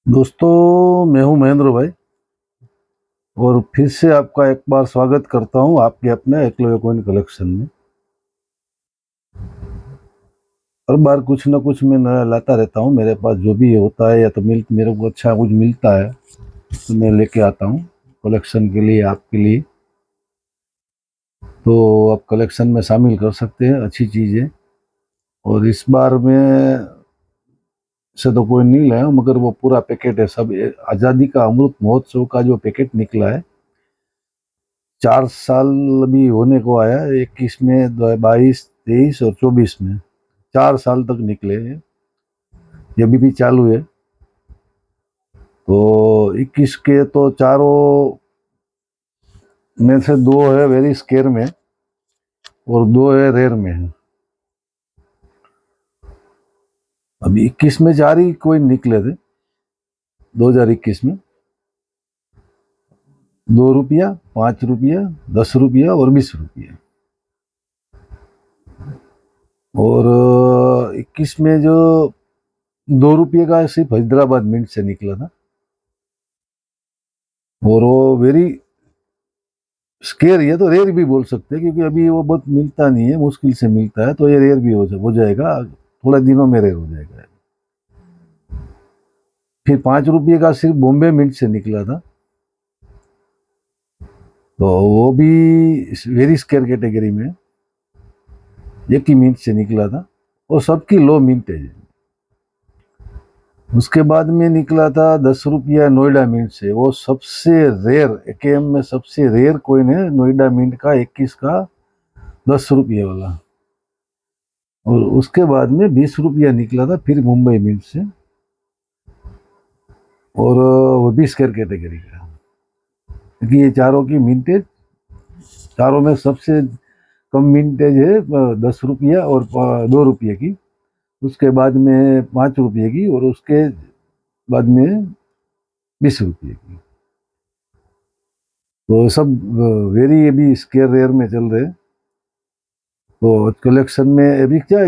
दोस्तों, मैं हूं महेंद्र भाई और फिर से आपका एक बार स्वागत करता हूं आपके अपने एकलव्य कॉइन कलेक्शन में। हर बार कुछ ना कुछ मैं नया लाता रहता हूं। मेरे पास जो भी होता है या तो मेरे को अच्छा कुछ मिलता है तो मैं लेके आता हूं कलेक्शन के लिए, आपके लिए। तो आप कलेक्शन में शामिल कर सकते हैं, अच्छी चीज़ है। और इस बार मैं से तो कोई नहीं लाया हूं, मगर वो पूरा पैकेट है सब। आज़ादी का अमृत महोत्सव का जो पैकेट निकला है, 4 साल अभी होने को आया, 21 में, 22, 23 और 24 में 4 साल तक निकले हैं। ये भी चालू है। तो 21 के तो चारों में से दो है वेरी स्केयर में और दो है रेयर में है। अभी 21 में 4 ही कोई निकले थे 2021 में। 2 रुपया, 5 रुपया, 10 रुपया और 20 रुपया। और 21 में जो 2 रुपये का सिर्फ हैदराबाद मिंट से निकला था और वो वेरी स्केयर, ये तो रेयर भी बोल सकते हैं क्योंकि अभी वो बहुत मिलता नहीं है, मुश्किल से मिलता है। तो ये रेयर भी हो जाएगा, थोड़े दिनों में रेयर हो जाएगा। फिर 5 रुपये का सिर्फ बॉम्बे मिंट से निकला था, तो वो भी वेरी स्केयर कैटेगरी में एक ही मिंट से निकला था और सबकी लो मिंटेज है। उसके बाद में निकला था 10 रुपया नोएडा मिंट से, वो सबसे रेयर, एकेएम में सबसे रेयर कॉइन है नोएडा मिंट का, 21 का 10 रुपये वाला। और उसके बाद में 20 रुपया निकला था फिर मुंबई मिंट से, और वो भी स्केयर कैटेगरी का, क्योंकि ये चारों की मिंटेज, चारों में सबसे कम मिंटेज है 10 रुपया और 2 रुपये की। उसके बाद में 5 रुपये की और उसके बाद में 20 रुपये की। तो सब वेरी अभी स्केयर रेयर में चल रहे हैं। तो कलेक्शन में अभी क्या,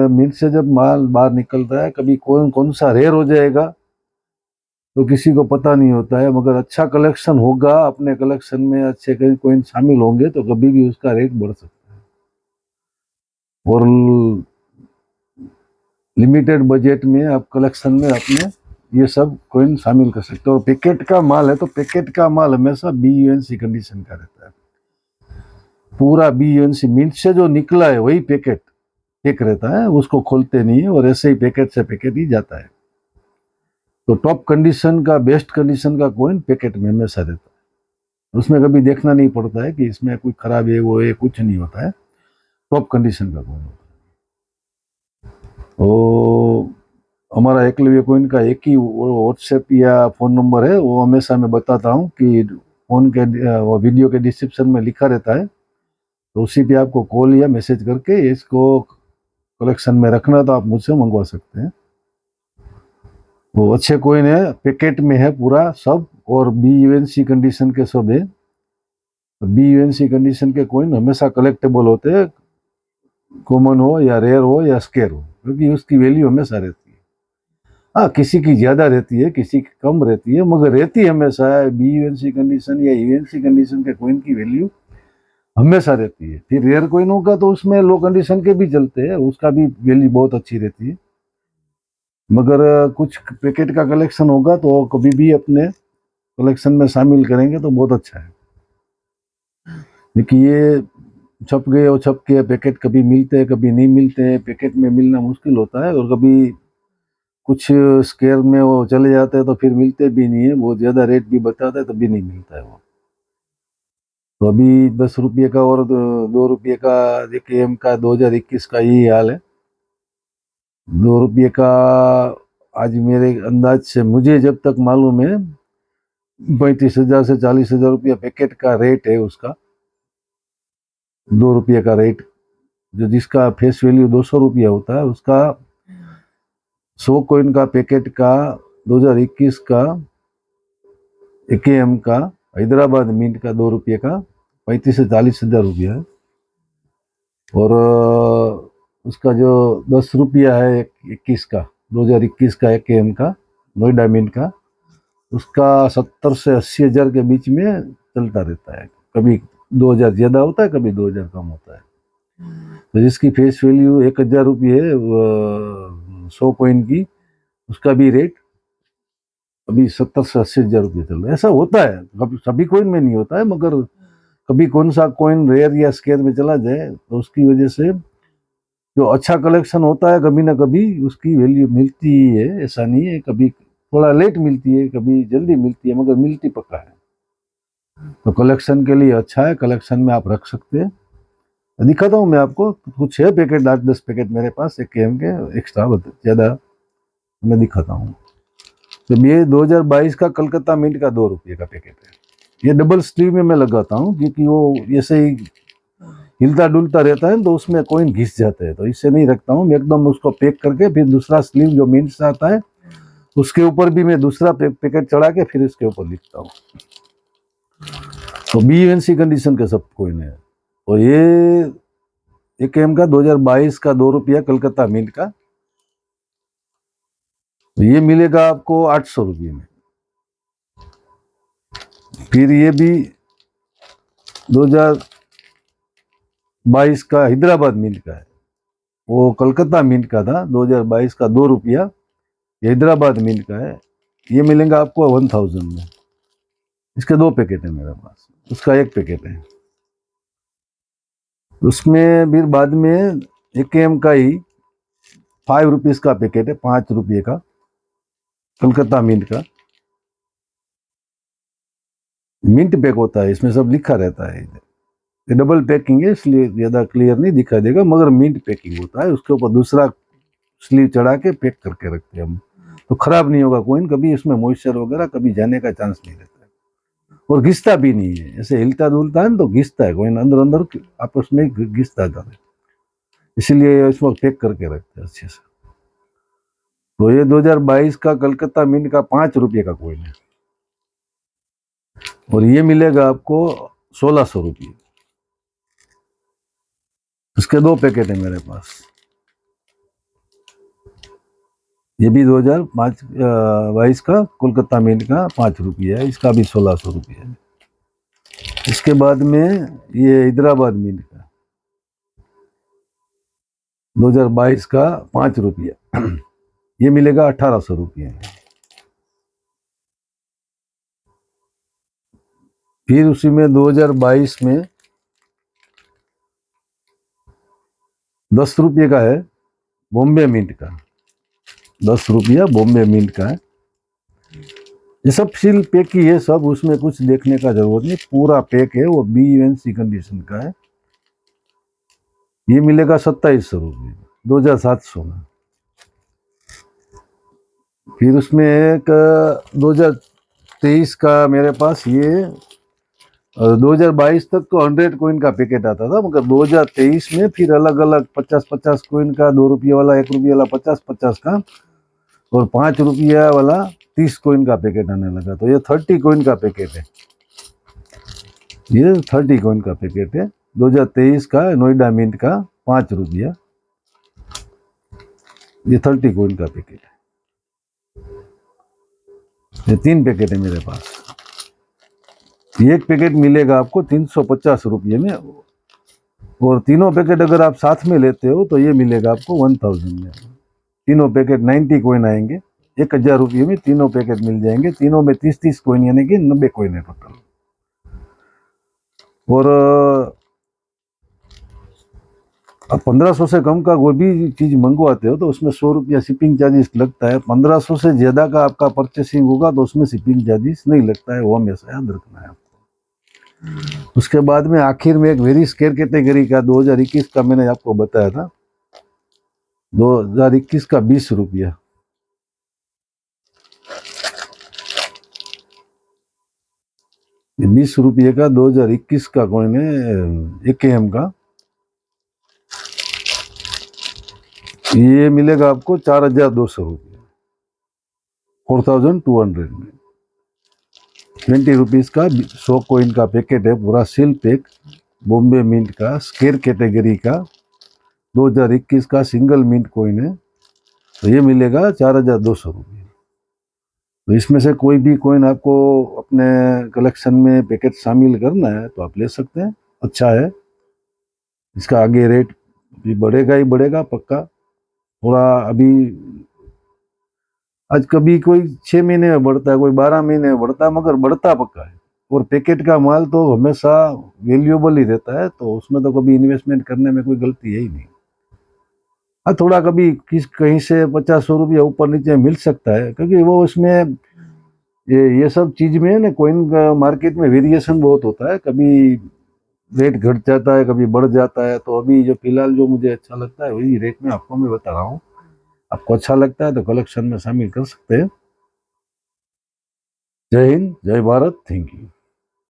मिंट से जब माल बाहर निकलता है, कभी कौन कौन सा रेयर हो जाएगा तो किसी को पता नहीं होता है। मगर अच्छा कलेक्शन होगा, अपने कलेक्शन में अच्छे कॉइन शामिल होंगे तो कभी भी उसका रेट बढ़ सकता है। और लिमिटेड बजट में आप कलेक्शन में अपने ये सब कॉइन शामिल कर सकते हो। और पैकेट का माल है तो पैकेट का माल हमेशा BUNC कंडीशन का रहता है। पूरा BUNC मिंट से जो निकला है वही पैकेट एक रहता है, उसको खोलते नहीं है और ऐसे ही पैकेट से पैकेट ही जाता है। तो टॉप कंडीशन का, बेस्ट कंडीशन का कॉइन पैकेट में हमेशा रहता है। उसमें कभी देखना नहीं पड़ता है कि इसमें कोई खराब है, वो है, कुछ नहीं होता है। टॉप कंडीशन का कॉइन होता है। तो हमारा एकलव्य कॉइन का एक ही व्हाट्सएप या फ़ोन नंबर है, वो हमेशा मैं बताता हूँ कि फ़ोन के वो वीडियो के डिस्क्रिप्शन में लिखा रहता है। तो उसी पे आपको कॉल या मैसेज करके इसको कलेक्शन में रखना तो आप मुझसे मंगवा सकते हैं। वो अच्छे कॉइन है, पैकेट में है पूरा सब, और BUNC कंडीशन के सब है। BUNC कंडीशन के कॉइन हमेशा कलेक्टेबल होते हैं, कॉमन हो या रेयर हो या स्केयर हो, क्योंकि उसकी वैल्यू हमेशा रहती है। हाँ, किसी की ज़्यादा रहती है, किसी की कम रहती है, मगर रहती हमेशा है। BUNC कंडीशन या UNC कंडीशन के कॉइन की वैल्यू हमेशा रहती है। फिर रेयर कॉइन होगा तो उसमें लो कंडीशन के भी चलते हैं, उसका भी वैल्यू बहुत अच्छी रहती है। मगर कुछ पैकेट का कलेक्शन होगा तो कभी भी अपने कलेक्शन में शामिल करेंगे तो बहुत अच्छा है। देखिए, ये छप गए और छप के पैकेट कभी मिलते हैं कभी नहीं मिलते हैं, पैकेट में मिलना मुश्किल होता है। और कभी कुछ स्केयर में वो चले जाते हैं तो फिर मिलते भी नहीं है, बहुत ज़्यादा रेट भी बताता है तो भी नहीं मिलता है वो। तो अभी 10 रुपये का और 2 रुपये का AKM का 2021 का यही हाल है। 2 रुपये का आज मेरे अंदाज से, मुझे जब तक मालूम है, 35,000 से 40,000 रुपया पैकेट का रेट है उसका। 2 रुपये का रेट, जो जिसका फेस वैल्यू 200 रुपया होता है, उसका 100 कॉइन का पैकेट का 2021 का AKM का हैदराबाद मिंट का 2 रुपये का 35 से 40,000 रुपया है। और उसका जो 10 रुपया है 21 का, 2021 का AKM का, नोएडा मिंट का, उसका 70 से 80 हज़ार के बीच में चलता रहता है। कभी 2 हज़ार ज़्यादा होता है, कभी 2 हज़ार कम होता है। तो जिसकी फेस वैल्यू 1,000 रुपये है 100 कॉइन की, उसका भी रेट अभी 70 से 80 हज़ार रुपये चल रहा है। ऐसा होता है, कभी सभी कॉइन में नहीं होता है, मगर कभी कौन सा कॉइन रेयर या स्केयर में चला जाए तो उसकी वजह से जो अच्छा कलेक्शन होता है कभी ना कभी उसकी वैल्यू मिलती ही है। ऐसा नहीं है, कभी थोड़ा लेट मिलती है, कभी जल्दी मिलती है, मगर मिलती पक्का है। तो कलेक्शन के लिए अच्छा है, कलेक्शन में आप रख सकते हैं। दिखाता हूँ मैं आपको, कुछ है पैकेट, 8-10 पैकेट मेरे पास 1 km के एक्स्ट्रा, ज़्यादा मैं दिखाता हूँ। तो ये 2022 का कलकत्ता मिंट का 2 रुपये का पैकेट है। ये डबल स्लीव में मैं लगाता हूँ क्योंकि वो ऐसे ही हिलता डुलता रहता है तो उसमें कॉइन घिस जाते हैं, तो इससे नहीं रखता हूँ। मैं एकदम उसको पैक करके फिर दूसरा स्लीव जो मिंट से आता है उसके ऊपर भी मैं दूसरा पैकेट चढ़ा के फिर इसके ऊपर लिखता हूँ। तो BUNC कंडीशन के सब कॉइन है। और ये 1 km का 2022 का 2 रुपया कलकत्ता मिंट का, तो ये मिलेगा आपको 800 रुपये में। फिर ये भी 2022 का हैदराबाद मिंट का है, वो कलकत्ता मिंट का था 2022 का 2 रुपया, हैदराबाद मिंट का है। ये मिलेगा आपको 1000 में। इसके 2 पैकेट है मेरे पास, उसका 1 पैकेट है। उसमें फिर बाद में 1 km का ही 5 रुपीज़ का पैकेट है, 5 रुपये का कलकत्ता मिंट का। मिंट पैक होता है, इसमें सब लिखा रहता है। ये डबल पैकिंग है इसलिए ज़्यादा क्लियर नहीं दिखा देगा, मगर मिंट पैकिंग होता है। उसके ऊपर दूसरा स्लीव चढ़ा के पैक करके रखते हैं हम, तो खराब नहीं होगा कॉइन, कभी इसमें मॉइस्चर वगैरह कभी जाने का चांस नहीं रहता है। और घिसता भी नहीं है, ऐसे हिलता डुलता है ना तो घिसता है कॉइन, अंदर अंदर आपस में घिसता जाता है, इसीलिए इस वक्त पैक करके रखते हैं अच्छे से। तो ये 2022 का कलकत्ता मिंट का 5 रुपये का कॉइन है, और ये मिलेगा आपको 1600 रुपये। इसके 2 पैकेट है मेरे पास। ये भी 2022 का कोलकाता मिंट का 5 रुपये है, इसका भी 1600 रुपये है। इसके बाद में ये हैदराबाद मिंट का 2022 का 5 रुपया, ये मिलेगा 1800 रुपये। फिर उसी में 2022 में 10 रुपये का है बॉम्बे मिंट का, 10 रुपया बॉम्बे मिंट का है। ये सब सील पैक ही है सब, उसमें कुछ देखने का जरूरत नहीं, पूरा पैक है, वो BUNC कंडीशन का है। ये मिलेगा 2700 रुपये 2700 में। फिर उसमें एक 2023 का मेरे पास, ये 2022 तक तो 100 कॉइन का पैकेट आता था, मगर 2023 में फिर अलग अलग 50-50 कॉइन का, 2 रुपये वाला, 1 रुपये वाला, 50-50 का, और 5 रुपया वाला 30 कॉइन का पैकेट आने लगा। तो ये 30 कॉइन का पैकेट है, ये 30 कॉइन का पैकेट है 2023 का नोएडा मिंट का 5 रुपया, ये 30 कॉइन का पैकेट है। ये 3 पैकेट है मेरे पास। एक पैकेट मिलेगा आपको 350 रुपये में, और तीनों पैकेट अगर आप साथ में लेते हो तो ये मिलेगा आपको 1000 में। तीनों पैकेट 90 कॉइन आएंगे, 1000 रुपये में तीनों पैकेट मिल जाएंगे। तीनों में 30-30 कॉइन, यानी कि 90 कॉइन है टोटल। और अब 1500 से कम का कोई भी चीज़ मंगवाते हो तो उसमें 100 रुपया शिपिंग चार्जेस लगता है। 1500 से ज़्यादा का आपका परचेसिंग होगा तो उसमें शिपिंग चार्जेस नहीं लगता है, वो हमेशा याद रखना है आपको। उसके बाद में आखिर में एक वेरी स्केयर कैटेगरी का 2021 का मैंने आपको बताया था, 2021 का 20 रुपया, ये 20 रुपये का 2021 का कॉइन है, 1 km का। ये मिलेगा आपको 4200 रुपये, 4200 में। 20 रुपीज़ का 100 कॉइन का पैकेट है, पूरा सील पैक, बॉम्बे मिंट का स्केयर कैटेगरी का 2021 का सिंगल मिंट कॉइन है। तो ये मिलेगा 4200 रुपये। तो इसमें से कोई भी कॉइन आपको अपने कलेक्शन में पैकेट शामिल करना है तो आप ले सकते हैं, अच्छा है। इसका आगे रेट भी बढ़ेगा ही बढ़ेगा पक्का। थोड़ा अभी आज कभी कोई 6 महीने में बढ़ता है, कोई 12 महीने में बढ़ता है, मगर बढ़ता पक्का है। और पैकेट का माल तो हमेशा वैल्यूएबल ही रहता है, तो उसमें तो कभी इन्वेस्टमेंट करने में कोई गलती है ही नहीं। हाँ, थोड़ा कभी कहीं से 50-100 रुपया ऊपर नीचे मिल सकता है, क्योंकि वो इसमें ये सब चीज में ना कॉइन मार्केट में वेरिएशन बहुत होता है, कभी रेट घट जाता है, कभी बढ़ जाता है। तो अभी जो फिलहाल जो मुझे अच्छा लगता है वही रेट में आपको मैं बता रहा हूँ। आपको अच्छा लगता है तो कलेक्शन में शामिल कर सकते हैं। जय हिंद, जय भारत, थैंक यू।